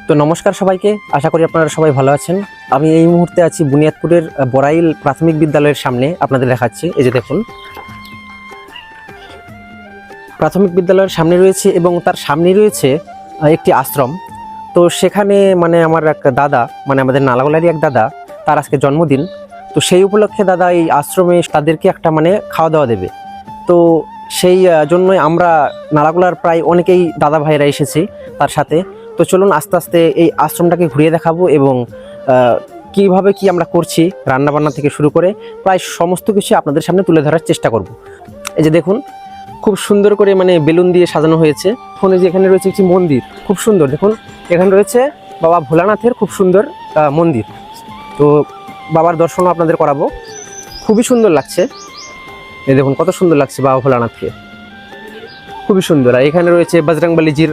তো নমস্কার সবাইকে, আশা করি আপনারা সবাই ভালো আছেন। আমি এই মুহূর্তে আছি বুনিয়াদপুরের বড়াইল প্রাথমিক বিদ্যালয়ের সামনে, আপনাদের দেখাচ্ছি। এই যে দেখুন, প্রাথমিক বিদ্যালয়ের সামনে রয়েছে এবং তার সামনে রয়েছে একটি আশ্রম। তো সেখানে আমার এক দাদা, আমাদের নালাগোলারই এক দাদা, তার আজকে জন্মদিন। তো সেই উপলক্ষে দাদা এই আশ্রমে তাদেরকে একটা খাওয়া দাওয়া দেবে। তো সেই জন্যই আমরা নালাগোলার প্রায় অনেকেই দাদা ভাইরা এসেছি তার সাথে। তো চলুন আস্তে আস্তে এই আশ্রমটাকে ঘুরিয়ে দেখাবো এবং কিভাবে কি আমরা করছি, রান্নাবান্না থেকে শুরু করে প্রায় সমস্ত কিছু আপনাদের সামনে তুলে ধরার চেষ্টা করব। এই যে দেখুন, খুব সুন্দর করে বেলুন দিয়ে সাজানো হয়েছে। ফোনে যে এখানে রয়েছে একটি মন্দির, খুব সুন্দর। দেখুন, এখানে রয়েছে বাবা ভোলানাথের খুব সুন্দর মন্দির। তো বাবার দর্শনও আপনাদের করাবো, খুবই সুন্দর লাগছে। এই দেখুন কত সুন্দর লাগছে বাবা ভোলানাথকে, খুবই সুন্দর। আর এখানে রয়েছে বজরংবলীজির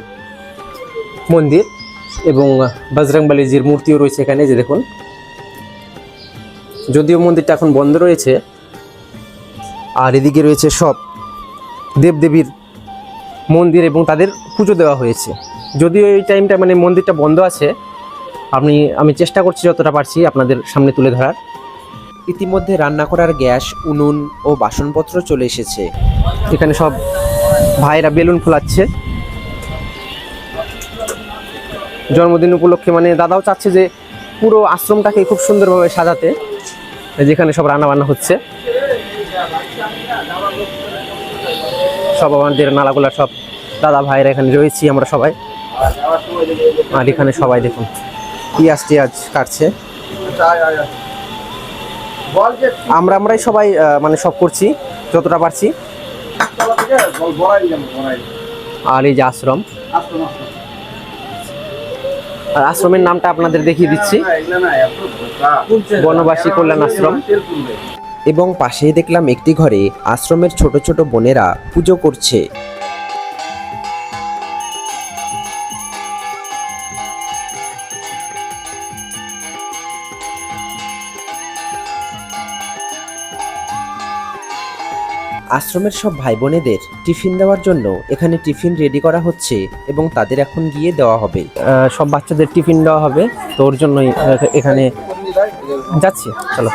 মন্দির এবং বজরংবলীজির মূর্তিও রয়েছে এখানে। যে দেখুন, যদিও মন্দিরটা এখন বন্ধ রয়েছে। আর এদিকে রয়েছে সব দেবদেবীর মন্দির এবং তাদের পুজো দেওয়া হয়েছে। যদিও এই টাইমটা মন্দিরটা বন্ধ আছে, আমি চেষ্টা করছি যতটা পারছি আপনাদের সামনে তুলে ধরার। ইতিমধ্যে রান্না করার গ্যাস, উনুন ও বাসনপত্র চলে এসেছে। এখানে সব ভাইরা বেলুন ফোলাচ্ছে জন্মদিন উপলক্ষে। দাদাও চাচ্ছে যে পুরো আশ্রমটাকে খুব সুন্দরভাবে সাজাতে, যেখানে সব রান্না বান্না হচ্ছে। সব আমাদের নালাগোলার সব দাদা ভাইরা এখানে রয়েছি আমরা সবাই। আর এখানে সবাই দেখুন পেঁয়াজ কাটছে। আমরাই সবাই সব করছি যতটা পারছি। আর এই যে আশ্রম, আর আশ্রমের নামটা আপনাদের দেখিয়ে দিচ্ছি, বনবাসী কল্যাণ আশ্রম। এবং পাশেই দেখলাম একটি ঘরে আশ্রমের ছোট ছোট বোনেরা পুজো করছে। আশ্রমের সব ভাই বোনেদের টিফিন দেওয়ার জন্য এখানে টিফিন রেডি করা হচ্ছে এবং তাদের এখন গিয়ে দেওয়া হবে। সব বাচ্চাদের টিফিন দেওয়া হবে, তো ওর জন্যই এখানে যাচ্ছি। চলো,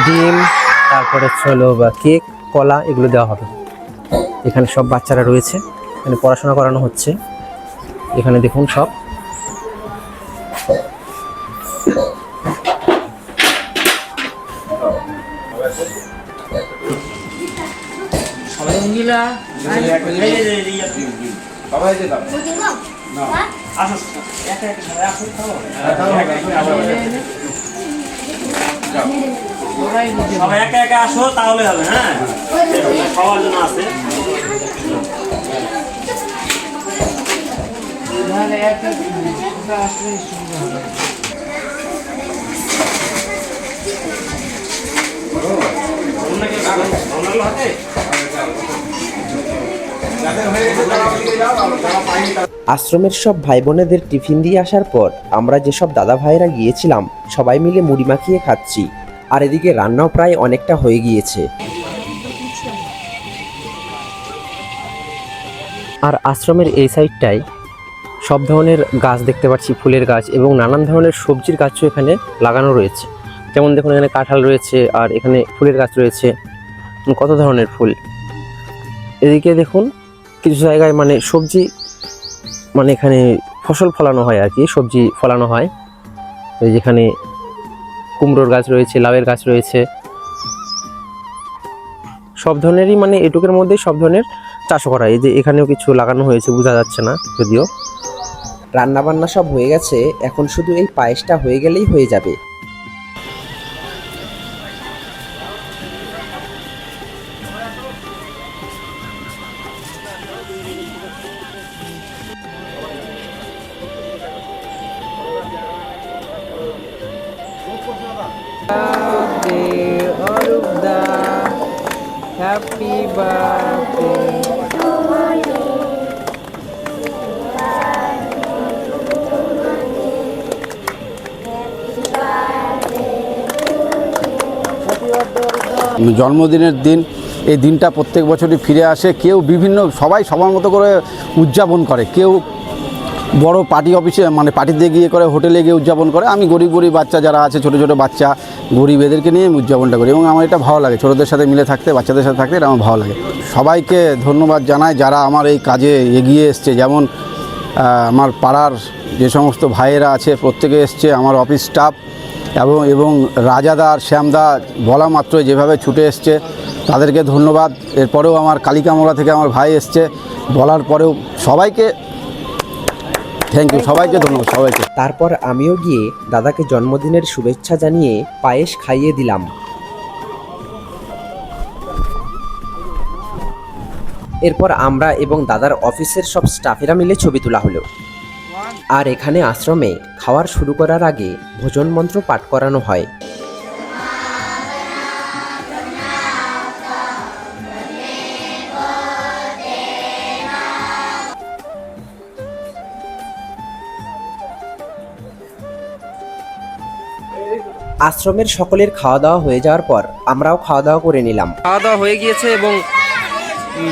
ডিম, তারপরে চলো কেক, কলা, এগুলো দেওয়া হবে। এখানে সব বাচ্চারা রয়েছে, এখানে পড়াশোনা করানো হচ্ছে। এখানে দেখুন সব সবাই একা একা আসো, তাহলে হবে। হ্যাঁ, খাওয়ার জন্য আছে। আশ্রমের সব ভাই বোনেদের টিফিন দিয়ে আসার পর আমরা যেসব দাদা ভাইরা গিয়েছিলাম সবাই মিলে মুড়ি মাখিয়ে খাচ্ছি। আর এদিকে রান্নাও প্রায় অনেকটা হয়ে গিয়েছে। আর আশ্রমের এই সাইডটায় সব ধরনের গাছ দেখতে পাচ্ছি, ফুলের গাছ এবং নানান ধরনের সবজির গাছও এখানে লাগানো রয়েছে। যেমন দেখুন, এখানে কাঁঠাল রয়েছে আর এখানে ফুলের গাছ রয়েছে, কত ধরনের ফুল। এদিকে দেখুন কিছু জায়গায় সবজি এখানে ফসল ফলানো হয় আর কি, সবজি ফলানো হয়। এই যেখানে কুমড়োর গাছ রয়েছে, লাউয়ের গাছ রয়েছে, সব ধরনেরই এটুকের মধ্যে সব ধরনের চাষও করা হয়। এই যে এখানেও কিছু লাগানো হয়েছে, বোঝা যাচ্ছে না যদিও। রান্না বান্না সব হয়ে গেছে, এখন শুধু এই পায়েসটা হয়ে গেলেই হয়ে যাবে। Happy birthday. জন্মদিনের দিন, এই দিনটা প্রত্যেক বছরই ফিরে আসে। কেউ সবাই সবার মতো করে উদযাপন করে। কেউ বড় পার্টি অফিসে মানে পার্টিতে গিয়ে করে, হোটেলে গিয়ে উদযাপন করে। আমি গরিব গরিব বাচ্চা যারা আছে, ছোটো ছোটো বাচ্চা, গরিব এদেরকে নিয়ে আমি উদযাপনটা করি এবং আমার এটা ভালো লাগে, ছোটোদের সাথে মিলে থাকতে, বাচ্চাদের সাথে থাকতে এটা আমার ভালো লাগে। সবাইকে ধন্যবাদ জানাই যারা আমার এই কাজে এগিয়ে এসছে, যেমন আমার পাড়ার যে সমস্ত ভাইয়েরা আছে প্রত্যেকে এসছে, আমার অফিস স্টাফ এবং রাজাদার শ্যামদা বলা মাত্র যেভাবে ছুটে এসছে তাদেরকে ধন্যবাদ। এরপরেও আমার কালিকামোলা থেকে আমার ভাই এসছে, বলার পরেও সবাইকে থ্যাংক ইউ, সবাইকে ধন্যবাদ সবাইকে। তারপর আমিও গিয়ে দাদাকে জন্মদিনের শুভেচ্ছা জানিয়ে পায়েস খাইয়ে দিলাম। এরপর আমরা এবং দাদার অফিসের সব স্টাফেরা মিলে ছবি তোলা হলো। আর এখানে আশ্রমে খাওয়ার শুরু করার আগে ভোজন মন্ত্র পাঠ করানো হয়। আশ্রমের সকলের খাওয়া দাওয়া হয়ে যাওয়ার পর আমরাও খাওয়া দাওয়া করে নিলাম। খাওয়া দাওয়া হয়ে গিয়েছে এবং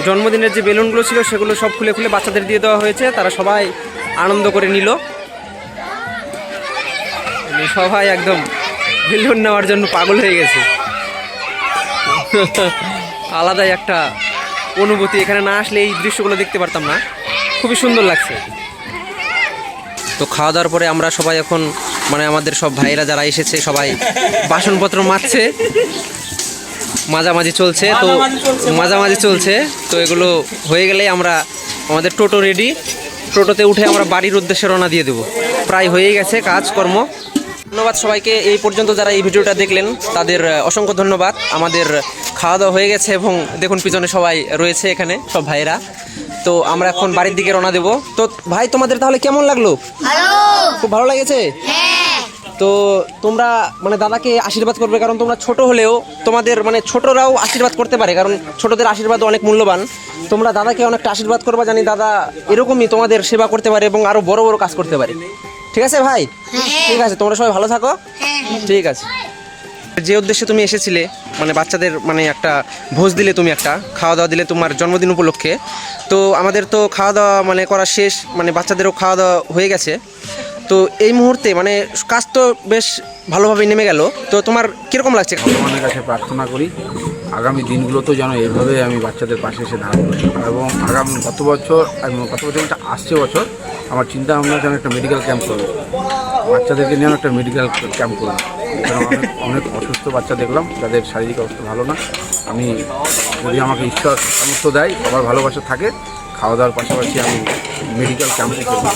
জন্মদিনের যে বেলুনগুলো ছিল সেগুলো সব খুলে খুলে বাচ্চাদের দিয়ে দেওয়া হয়েছে। তারা সবাই আনন্দ করে নিল, সবাই একদম বেলুন নেওয়ার জন্য পাগল হয়ে গেছে। আলাদাই একটা অনুভূতি, এখানে না আসলে এই দৃশ্যগুলো দেখতে পারতাম না, খুবই সুন্দর লাগছে। তো খাওয়া দাওয়ার পরে আমরা সবাই এখন মানে আমাদের সব ভাইয়েরা যারা এসেছে সবাই বাসনপত্র মাজছে, মাঝামাঝি চলছে। তো মাঝামাঝি চলছে, তো এগুলো হয়ে গেলেই আমরা আমাদের টোটো রেডি, টোটোতে উঠে আমরা বাড়ির উদ্দেশ্যে রওনা দিয়ে দেবো। প্রায় হয়েই গেছে কাজকর্ম। ধন্যবাদ সবাইকে এই পর্যন্ত যারা এই ভিডিওটা দেখলেন, তাদের অসংখ্য ধন্যবাদ। আমাদের খাওয়া দাওয়া হয়ে গেছে এবং দেখুন পিছনে সবাই রয়েছে এখানে সব ভাইয়েরা। তো আমরা এখন বাড়ির দিকে রওনা দেবো। তো ভাই তোমাদের তাহলে কেমন লাগলো? খুব ভালো লেগেছে? তো তোমরা মানে দাদাকে আশীর্বাদ করবে, কারণ তোমরা ছোট হলেও তোমাদের মানে ছোটরাও আশীর্বাদ করতে পারে, কারণ ছোটদের আশীর্বাদ অনেক মূল্যবান। তোমরা দাদাকে অনেকটা আশীর্বাদ করবা, জানি দাদা এরকমই তোমাদের সেবা করতে পারে এবং আরো বড় বড় কাজ করতে পারে। ঠিক আছে ভাই? ঠিক আছে, তোমরা সবাই ভালো থাকো। ঠিক আছে। যে উদ্দেশ্যে তুমি এসেছিলে মানে বাচ্চাদের মানে একটা ভোজ দিলে, তুমি একটা খাওয়া দাওয়া দিলে তোমার জন্মদিন উপলক্ষে, তো আমাদের তো খাওয়া দাওয়া মানে করা শেষ, মানে বাচ্চাদেরও খাওয়া দাওয়া হয়ে গেছে। তো এই মুহূর্তে মানে কাজ তো বেশ ভালোভাবে নেমে গেল। তো তোমার কীরকম লাগছে? ভগবানের কাছে প্রার্থনা করি আগামী দিনগুলোতেও যেন এইভাবে আমি বাচ্চাদের পাশে এসে দাঁড়াবো এবং গত বছর আসছে বছর আমার চিন্তা ভাবনা যেন একটা মেডিকেল ক্যাম্প করবো, বাচ্চাদেরকে নিয়ে একটা মেডিকেল ক্যাম্প করবো। কারণ অনেক অসুস্থ বাচ্চা দেখলাম যাদের শারীরিক অবস্থা ভালো না। আমি যদি আমাকে ঈশ্বর সামর্থ্য দেয়, সবার ভালোবাসা থাকে, খাওয়া দাওয়ার পাশাপাশি আমি মেডিকেল ক্যাম্প করবো।